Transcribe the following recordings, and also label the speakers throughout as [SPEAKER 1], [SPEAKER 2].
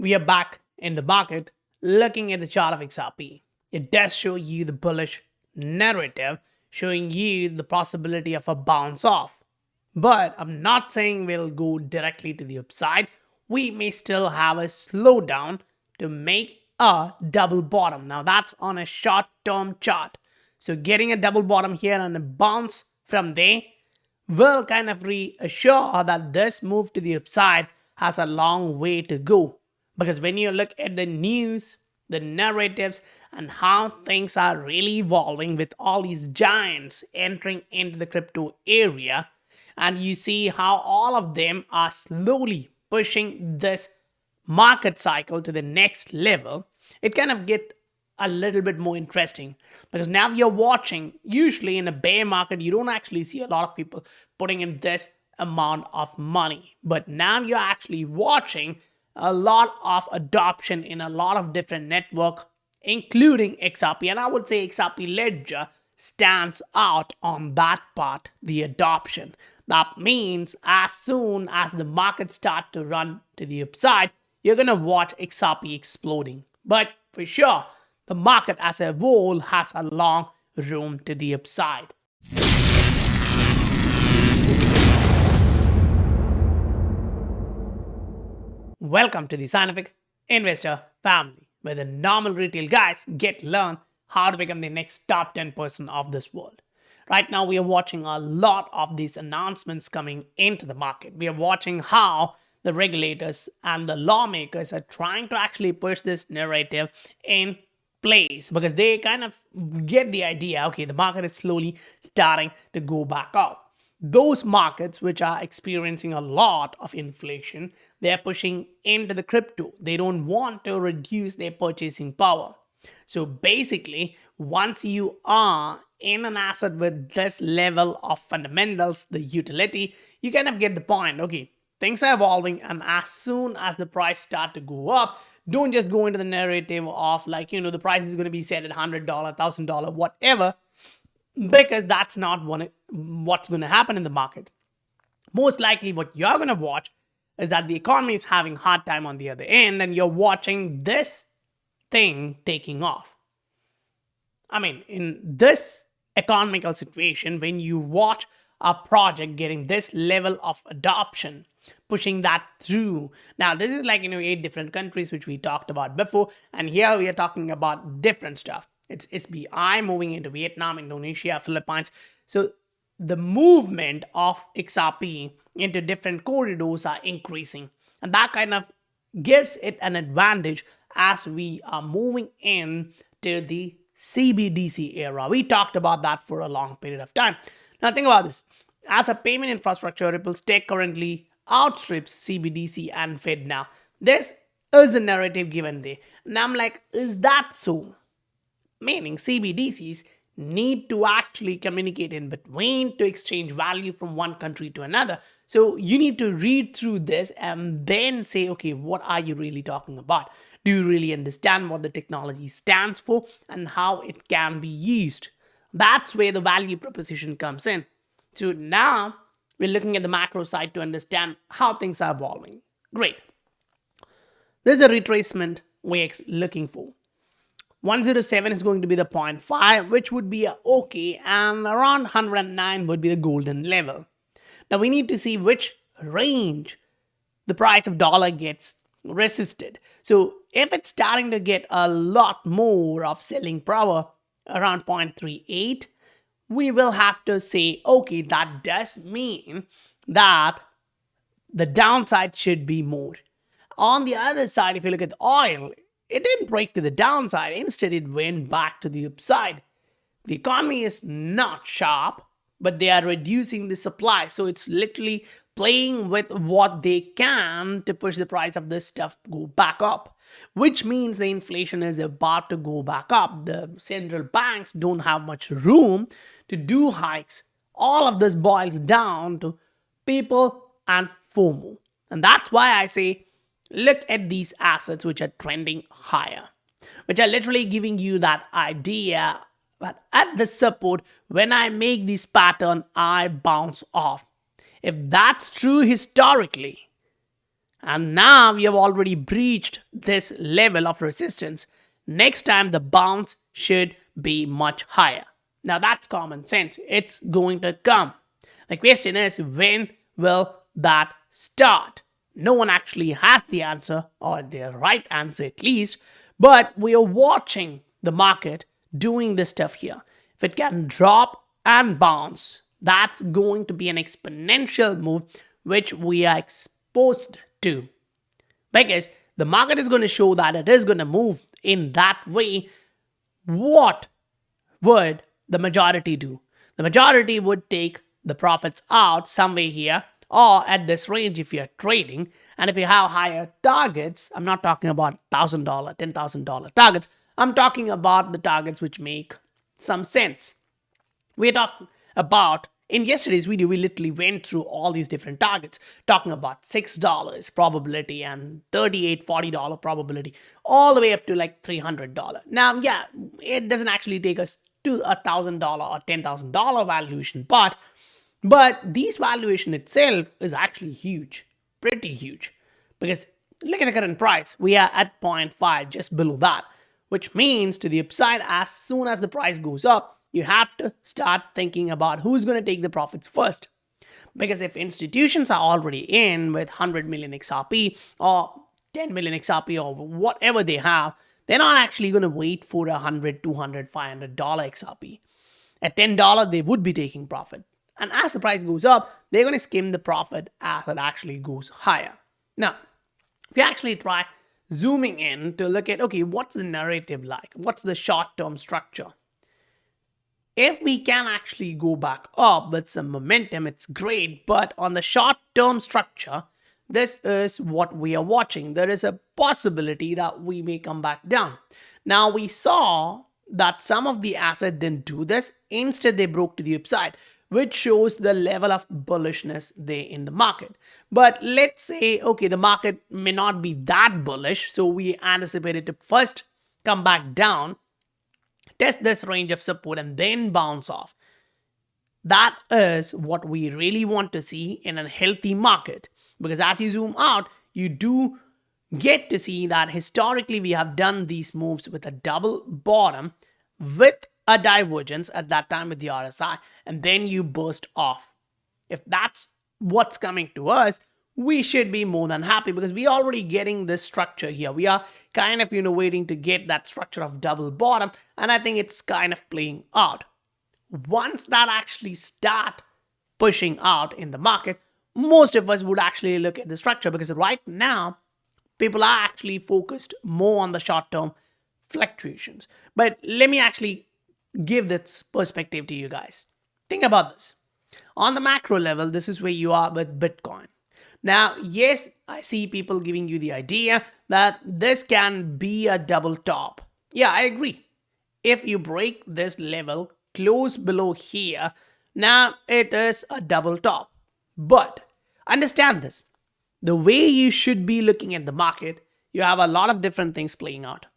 [SPEAKER 1] We are back in the market looking at the chart of XRP. It does show you the bullish narrative, showing you the possibility of a bounce off. But I'm not saying we'll go directly to the upside. We may still have a slowdown to make a double bottom. Now that's on a short-term chart. So getting a double bottom here and a bounce from there will kind of reassure that this move to the upside has a long way to go. Because when you look at the news, the narratives, and how things are really evolving with all these giants entering into the crypto area, and you see how all of them are slowly pushing this market cycle to the next level, it kind of get a little bit more interesting. Because now you're watching, usually in a bear market, you don't actually see a lot of people putting in this amount of money. But now you're actually watching a lot of adoption in a lot of different network, including XRP. And I would say XRP Ledger stands out on that part, the adoption. That means as soon as the market start to run to the upside, you're going to watch XRP exploding. But for sure, the market as a whole has a long room to the upside. Welcome to the Scientific Investor family, where the normal retail guys learn how to become the next top 10% of this world. Right now, we are watching a lot of these announcements coming into the market. We are watching how the regulators and the lawmakers are trying to actually push this narrative in place, because they kind of get the idea, okay, the market is slowly starting to go back up. Those markets which are experiencing a lot of inflation, they're pushing into the crypto. They don't want to reduce their purchasing power. So basically, once you are in an asset with this level of fundamentals, the utility, you kind of get the point. Okay, things are evolving, and as soon as the price start to go up, don't just go into the narrative of like, the price is going to be set at $100, $1,000, whatever, because that's not what's going to happen in the market. Most likely what you're going to watch is that the economy is having a hard time on the other end, and you're watching this thing taking off. I mean, in this economical situation, when you watch a project getting this level of adoption, pushing that through. Now, this is like, 8 different countries, which we talked about before. And here we are talking about different stuff. It's SBI moving into Vietnam, Indonesia, Philippines. So the movement of XRP into different corridors are increasing. And that kind of gives it an advantage as we are moving into the CBDC era. We talked about that for a long period of time. Now think about this. As a payment infrastructure, Ripple's stake currently outstrips CBDC and Fed now. This is a narrative given there. And I'm like, is that so? Meaning CBDCs need to actually communicate in between to exchange value from one country to another. So you need to read through this and then say, okay, what are you really talking about? Do you really understand what the technology stands for and how it can be used? That's where the value proposition comes in. So now we're looking at the macro side to understand how things are evolving. Great. There's a retracement we're looking for. 107 is going to be the 0.5, which would be okay, and around 109 would be the golden level. Now we need to see which range the price of dollar gets resisted. So if it's starting to get a lot more of selling power around 0.38, we will have to say, okay, that does mean that the downside should be more. On the other side, if you look at the oil, it didn't break to the downside. Instead, it went back to the upside. The economy is not sharp, but they are reducing the supply. So it's literally playing with what they can to push the price of this stuff go back up, which means the inflation is about to go back up. The central banks don't have much room to do hikes. All of this boils down to people and FOMO. And that's why I say, look at these assets which are trending higher, which are literally giving you that idea that at the support, when I make this pattern, I bounce off. If that's true historically, And now we have already breached this level of resistance. Next time the bounce should be much higher. Now that's common sense. It's going to come. The question is, when will that start? No one actually has the answer, or the right answer at least, but we are watching the market doing this stuff here. If it can drop and bounce, that's going to be an exponential move which we are exposed to. Because the market is going to show that it is going to move in that way. What would the majority do? The majority would take the profits out somewhere here or at this range if you're trading. And if you have higher targets, I'm not talking about $1,000, $10,000 targets. I'm talking about the targets which make some sense. We're talking about, in yesterday's video, we literally went through all these different targets, talking about $6 probability and $38, $40 probability, all the way up to like $300. Now, yeah, it doesn't actually take us to $1,000 or $10,000 valuation, but this valuation itself is actually huge, pretty huge, because look at the current price. We are at 0.5, just below that, which means to the upside, as soon as the price goes up, you have to start thinking about who's going to take the profits first. Because if institutions are already in with 100 million XRP or 10 million XRP or whatever they have, they're not actually going to wait for $100, $200, $500 XRP. At $10, they would be taking profit. And as the price goes up, they're going to skim the profit as it actually goes higher. Now, if you actually try zooming in to look at, okay, what's the narrative like? What's the short-term structure? If we can actually go back up with some momentum, it's great. But on the short-term structure, this is what we are watching. There is a possibility that we may come back down. Now, we saw that some of the assets didn't do this. Instead, they broke to the upside, which shows the level of bullishness there in the market. But let's say, okay, the market may not be that bullish, so we anticipate it to first come back down, test this range of support, and then bounce off. That is what we really want to see in a healthy market. Because as you zoom out, you do get to see that historically we have done these moves with a double bottom with a divergence at that time with the RSI, and then you burst off. If that's what's coming to us, we should be more than happy because we are already getting this structure here. We are kind of, waiting to get that structure of double bottom, and I think it's kind of playing out. Once that actually start pushing out in the market, most of us would actually look at the structure because right now, people are actually focused more on the short-term fluctuations. But let me actually give this perspective to you guys. Think about this. On the macro level, this is where you are with Bitcoin. Now, yes, I see people giving you the idea that this can be a double top. Yeah, I agree. If you break this level close below here, now it is a double top. But understand this. The way you should be looking at the market, you have a lot of different things playing out.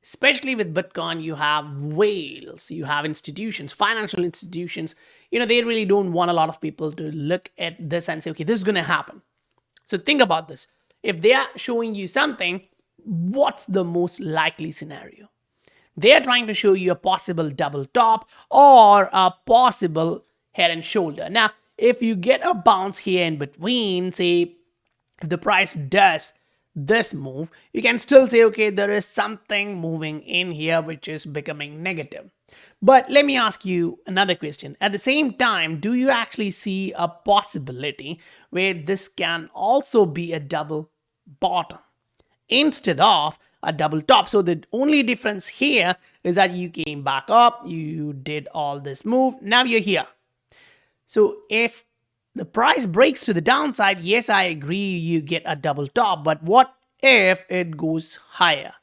[SPEAKER 1] Especially with Bitcoin, you have whales, you have institutions, financial institutions. They really don't want a lot of people to look at this and say, okay, this is going to happen. So think about this. If they are showing you something, what's the most likely scenario? They are trying to show you a possible double top or a possible head and shoulder. Now, if you get a bounce here in between, say, if the price does this move, you can still say, okay, there is something moving in here which is becoming negative. But let me ask you another question. At the same time, do you actually see a possibility where this can also be a double bottom instead of a double top? So the only difference here is that you came back up, you did all this move, now you're here. So if the price breaks to the downside, yes, I agree, you get a double top, but what if it goes higher?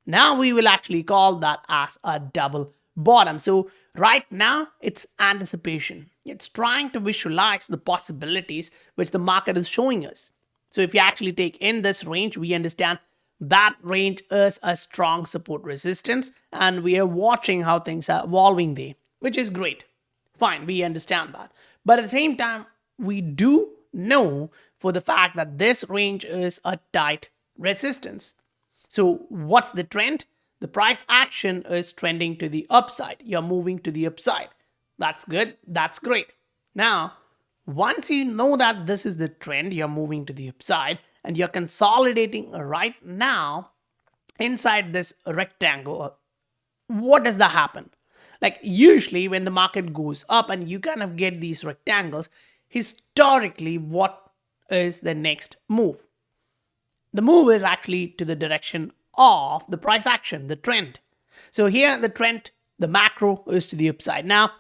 [SPEAKER 1] Now we will actually call that as a double bottom. So right now, it's anticipation. It's trying to visualize the possibilities which the market is showing us. So if you actually take in this range, we understand that range is a strong support resistance, and we are watching how things are evolving there, which is great. Fine, we understand that. But at the same time, we do know for the fact that this range is a tight resistance. So what's the trend? The price action is trending to the upside. You're moving to the upside. That's good. That's great. Now, once you know that this is the trend, you're moving to the upside and you're consolidating right now inside this rectangle. What does that happen? Like usually when the market goes up and you kind of get these rectangles, historically, what is the next move? The move is actually to the direction of the price action, the trend. So here the trend, the macro is to the upside. Now,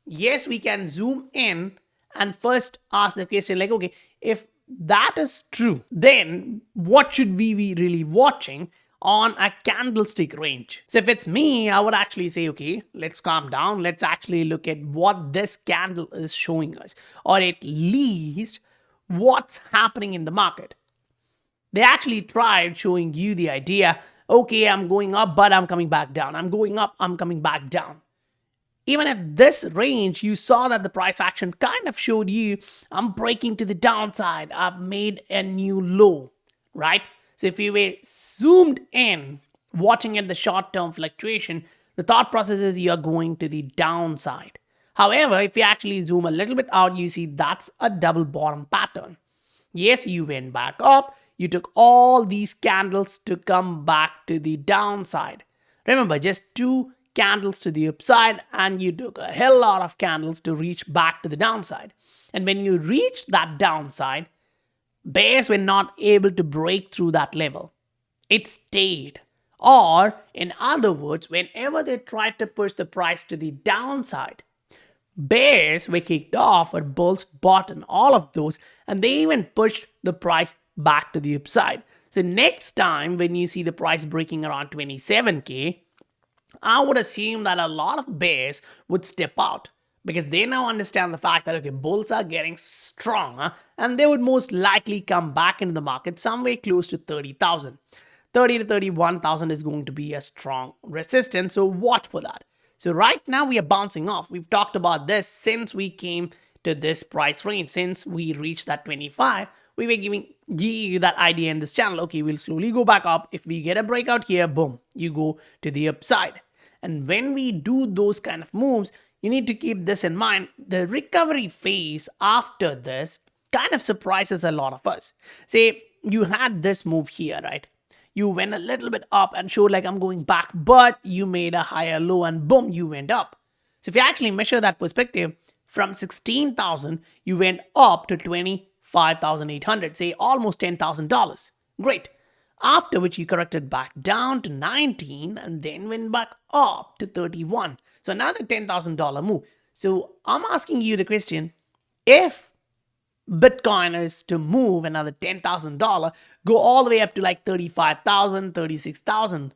[SPEAKER 1] yes, we can zoom in and first ask the question like, okay, if that is true, then what should we be really watching on a candlestick range? So if it's me, I would actually say, okay, let's calm down. Let's actually look at what this candle is showing us, or at least what's happening in the market. They actually tried showing you the idea, okay, I'm going up, but I'm coming back down. I'm going up, I'm coming back down. Even at this range, you saw that the price action kind of showed you, I'm breaking to the downside. I've made a new low, right? So if you were zoomed in, watching at the short-term fluctuation, the thought process is you're going to the downside. However, if you actually zoom a little bit out, you see that's a double bottom pattern. Yes, you went back up. You took all these candles to come back to the downside. Remember, just 2 candles to the upside and you took a hell lot of candles to reach back to the downside. And when you reached that downside, bears were not able to break through that level. It stayed. Or, in other words, whenever they tried to push the price to the downside, bears were kicked off or bulls bought in all of those, and they even pushed the price back to the upside. So next time when you see the price breaking around 27K, I would assume that a lot of bears would step out because they now understand the fact that, okay, bulls are getting stronger and they would most likely come back into the market somewhere close to 30,000. 30 to 31,000 is going to be a strong resistance, so watch for that. So right now we are bouncing off. We've talked about this since we came to this price range. Since we reached that 25, we were giving you that idea in this channel. Okay, we'll slowly go back up. If we get a breakout here, boom, you go to the upside. And when we do those kind of moves, you need to keep this in mind. The recovery phase after this kind of surprises a lot of us. Say you had this move here, right? You went a little bit up and showed like I'm going back, but you made a higher low and boom, you went up. So if you actually measure that perspective, from 16,000, you went up to 25,800, say almost $10,000. Great. After which you corrected back down to 19 and then went back up to 31. So another $10,000 move. So I'm asking you the question, if Bitcoin is to move another $10,000, go all the way up to like 35,000, 36,000,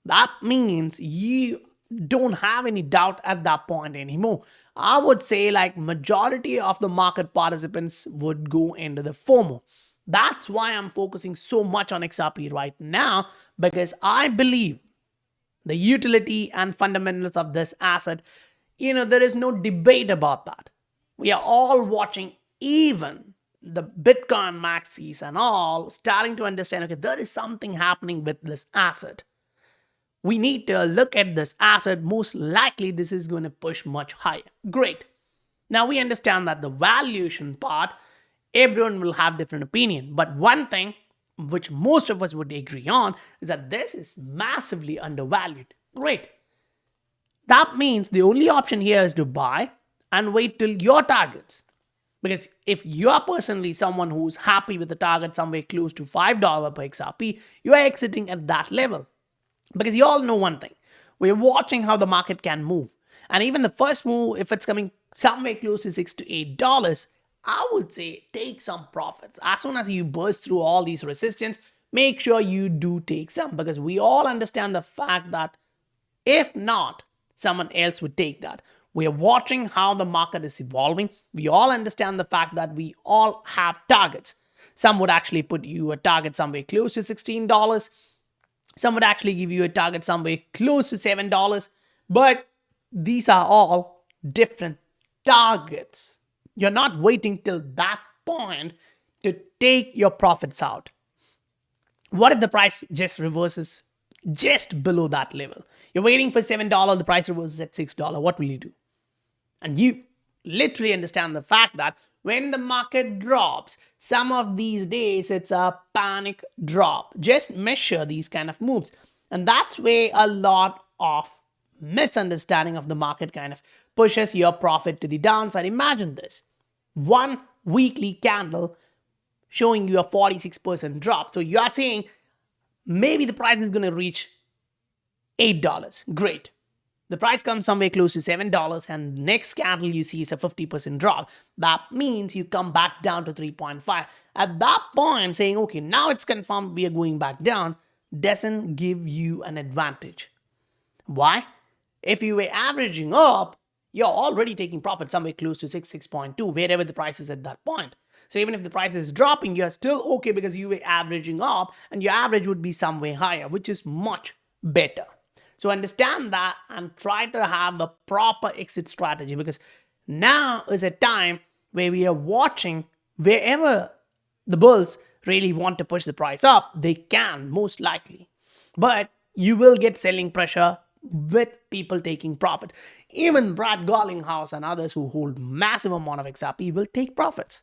[SPEAKER 1] that means you don't have any doubt at that point anymore. I would say like majority of the market participants would go into the FOMO. That's why I'm focusing so much on XRP right now, because I believe the utility and fundamentals of this asset, there is no debate about that. We are all watching, even the Bitcoin maxis and all, starting to understand, okay, there is something happening with this asset. We need to look at this asset. Most likely, this is going to push much higher. Great. Now we understand that the valuation part, everyone will have different opinion. But one thing which most of us would agree on is that this is massively undervalued. Great. That means the only option here is to buy and wait till your targets. Because if you are personally someone who's happy with the target somewhere close to $5 per XRP, you are exiting at that level. Because you all know one thing, we're watching how the market can move. And even the first move, if it's coming somewhere close to $6 to $8, I would say take some profits. As soon as you burst through all these resistance, make sure you do take some, because we all understand the fact that if not, someone else would take that. We are watching how the market is evolving. We all understand the fact that we all have targets. Some would actually put you a target somewhere close to $16. Some would actually give you a target somewhere close to $7. But these are all different targets. You're not waiting till that point to take your profits out. What if the price just reverses just below that level? You're waiting for $7, the price reverses at $6. What will you do? And you literally understand the fact that when the market drops, some of these days it's a panic drop. Just measure these kind of moves. And that's where a lot of misunderstanding of the market kind of pushes your profit to the downside. Imagine this. One weekly candle showing you a 46% drop. So you are saying maybe the price is going to reach $8. Great. The price comes somewhere close to $7 and next candle you see is a 50% drop. That means you come back down to 3.5. At that point, saying, okay, now it's confirmed we are going back down, doesn't give you an advantage. Why? If you were averaging up, you're already taking profit somewhere close to 6.2, wherever the price is at that point. So even if the price is dropping, you're still okay because you were averaging up and your average would be somewhere higher, which is much better. So understand that and try to have a proper exit strategy, because now is a time where we are watching wherever the bulls really want to push the price up, they can most likely. But you will get selling pressure with people taking profit. Even Brad Garlinghouse and others who hold massive amount of XRP will take profits.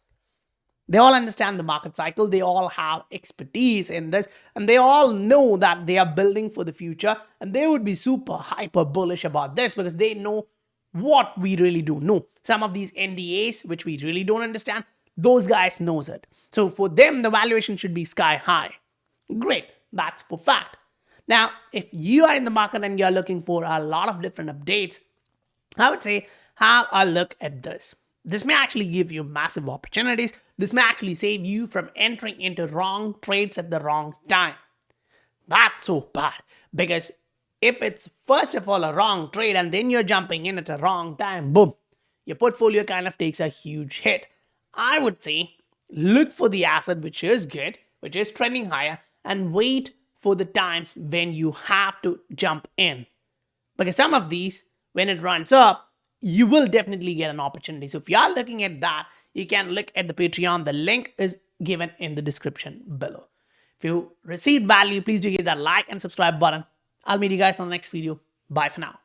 [SPEAKER 1] They all understand the market cycle. They all have expertise in this. And they all know that they are building for the future. And they would be super hyper bullish about this because they know what we really do know. Some of these NDAs, which we really don't understand, those guys knows it. So for them, the valuation should be sky high. Great. That's for fact. Now, if you are in the market and you're looking for a lot of different updates, I would say have a look at this. This may actually give you massive opportunities. This may actually save you from entering into wrong trades at the wrong time. That's so bad, because if it's first of all a wrong trade and then you're jumping in at a wrong time, boom, your portfolio kind of takes a huge hit. I would say look for the asset which is good, which is trending higher, and wait for the time when you have to jump in. Because some of these, when it runs up, you will definitely get an opportunity. So if you are looking at that, you can look at the Patreon. The link is given in the description below. If you received value, please do hit that like and subscribe button. I'll meet you guys on the next video. Bye for now.